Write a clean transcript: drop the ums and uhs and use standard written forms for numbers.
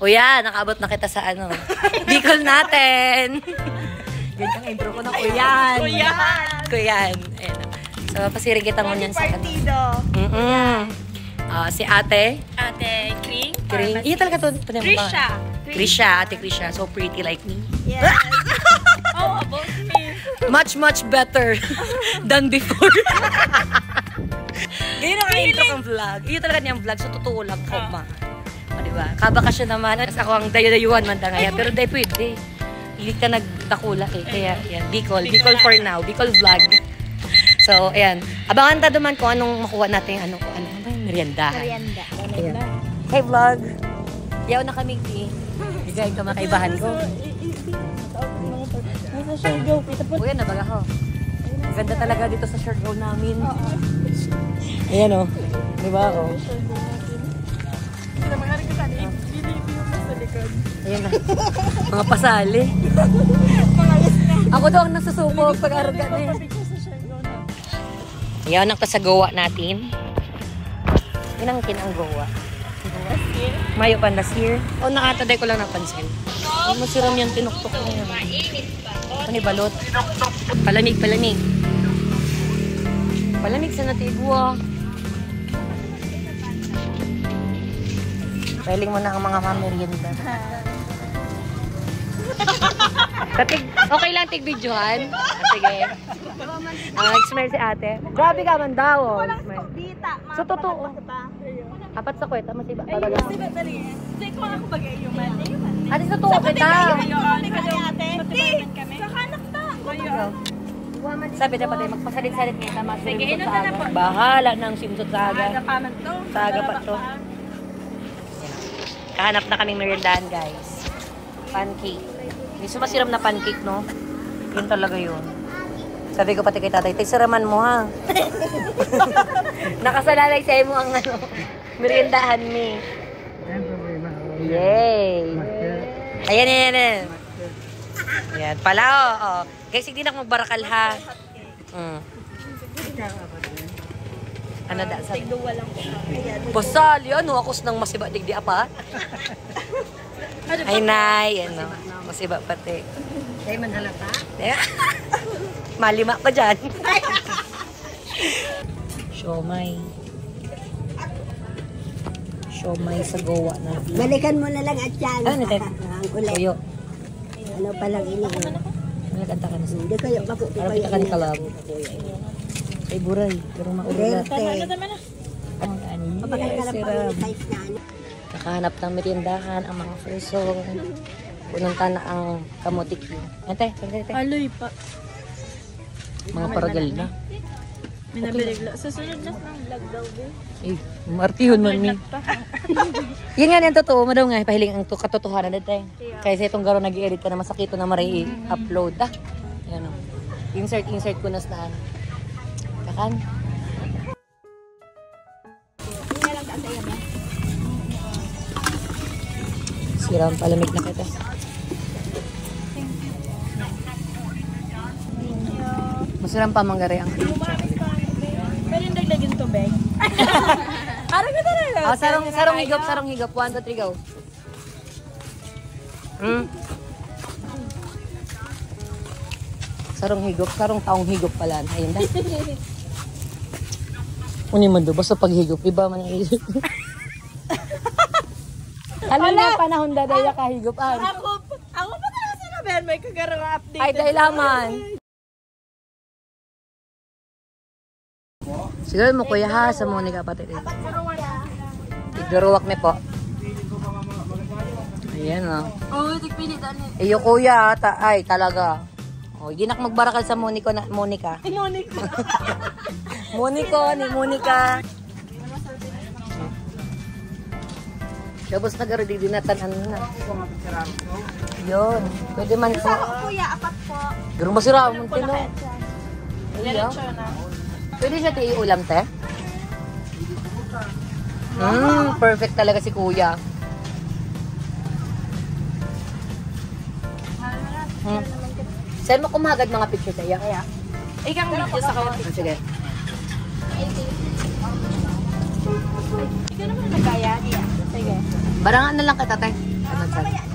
O yan, nakaabot na kita sa ano. Bicol natin. Ganyan ang intro ko na Kuyan. Kuyan. Ayan. So, pasirin kita mo niyan sa ano. Si ate. Ate Kring. Kring. Iya talaga to. Krisha. Ate Krisha. So pretty like me. Yes. Oh, about me. Much better than before. Ganyan ang intro kong vlog. Iyo talaga niyang vlog. So, totoo lang ko, ma. O, diba? Kabakasyon naman. At ako ang dayo-dayuhan man ngaya. Pero day pwede. Hindi ka nagtakula eh. Kaya, yan. Bicol for now. Bicol vlog. So, ayan. Abangan ta duman kung anong makuha natin. Ano meriendahan. Ayan. Hey, vlog. Yaw na kami, di. Bigay ka makaibahan ko. Uy, nabaga ko. Ganda talaga dito sa short road namin. Ayan o. Diba o? Ayan na. Mga pasali. Ako daw ang nasusubog pag-arugan eh. Ayan ang kasagawa natin. Inangkin ang gawa. Mayo pandasir. O nakataday ko lang napansin. Ay, masiram yan, tinuktok na yan. Ano balot? Palamig. Palamig sa natigwa. Pailing mo na ang mga mamerienda. Okay lang tig-videohan. Sige. Smile si ate. Grabe ka man daw. So, totoo. Apat sa kweta, masiba. Hindi ko ako bagay yung mali. Ate, sa totoo kita. Sabi na pati, magpasalit-salit kita. Sige, ilan ka na po? Bahala ng simsot saga. Saga pa man to. Saga pa to. Kahanap na kaming meriendahan, guys. Pancake. May sumasiram na pancake, no? Yun talaga yun. Sabi ko pati kay tatay, siraman mo, ha? Nakasalalay sa'yo mo ang ano, meriendahan mi. Yay! Ayan. Ayan, pala, oh. Guys, hindi na magbarakal, ha? Ano da? Sabi? Basal, yan, no? Akos nang masiba digdi apa. Ay, nay, ano, masiba pati. Ay, manhalata? Malima ko dyan. Siomay sa gawa na. Balikan mo na lang at yan. Ano, Tek? Ang ulit. Kuyo. Ano palang ini? Nagkanta ka na siya. Hindi kayo bako. Parang kita ka ni Kalabo. Ay, buray. Pero maulat. Nakahanap ng meriendahan ang mga person. Pununta na ang kamutik yun. Ante. Aloy pa. Mga paragal na. Minabiligla. Susunod na ng vlog daw, be. Eh, martihon man mi. Yan nga yung totoo. Madaw nga, pahiling ang katotohanan na tayo. Kaysa itong garo nag-i-edit ka na masakito na maray upload. Yan o. Insert ko na sa kakan. Siram palamig na kita. Masiram pa manggari ang Pero yung daglagin to, be. Parang ka talaga. Sarong higop. 1, 2, 3, go. Sarong taong higop pala. Ayun na. Uni man do, basta paghigop, iba man ang isip. Halina panahon dadaya kahigop. Ako pa talaga sa nabihan, may kagarang update. Ay, dahil laman. Siguro mo kuya ha, sa Monica pati rin. Tigduruwak mi po. Ayan o. Oo, tigpilitan eh. Iyo kuya, ay talaga. O, hindi na magbarakal sa Monica. Monica. Monica. Tapos nag-ready dinatan ano na. Yun. Pwede man po. Kuya, apat po. Garo masira mo tino. Iya. Pwede siya tayo ulam, te? Perfect talaga si kuya. Saan mo kumagad mga picture tayo? Ikang video sa kawang. Sige. Ikaw naman nagkaya niya. Sige. Barangan na lang kita, te. Ano sabi?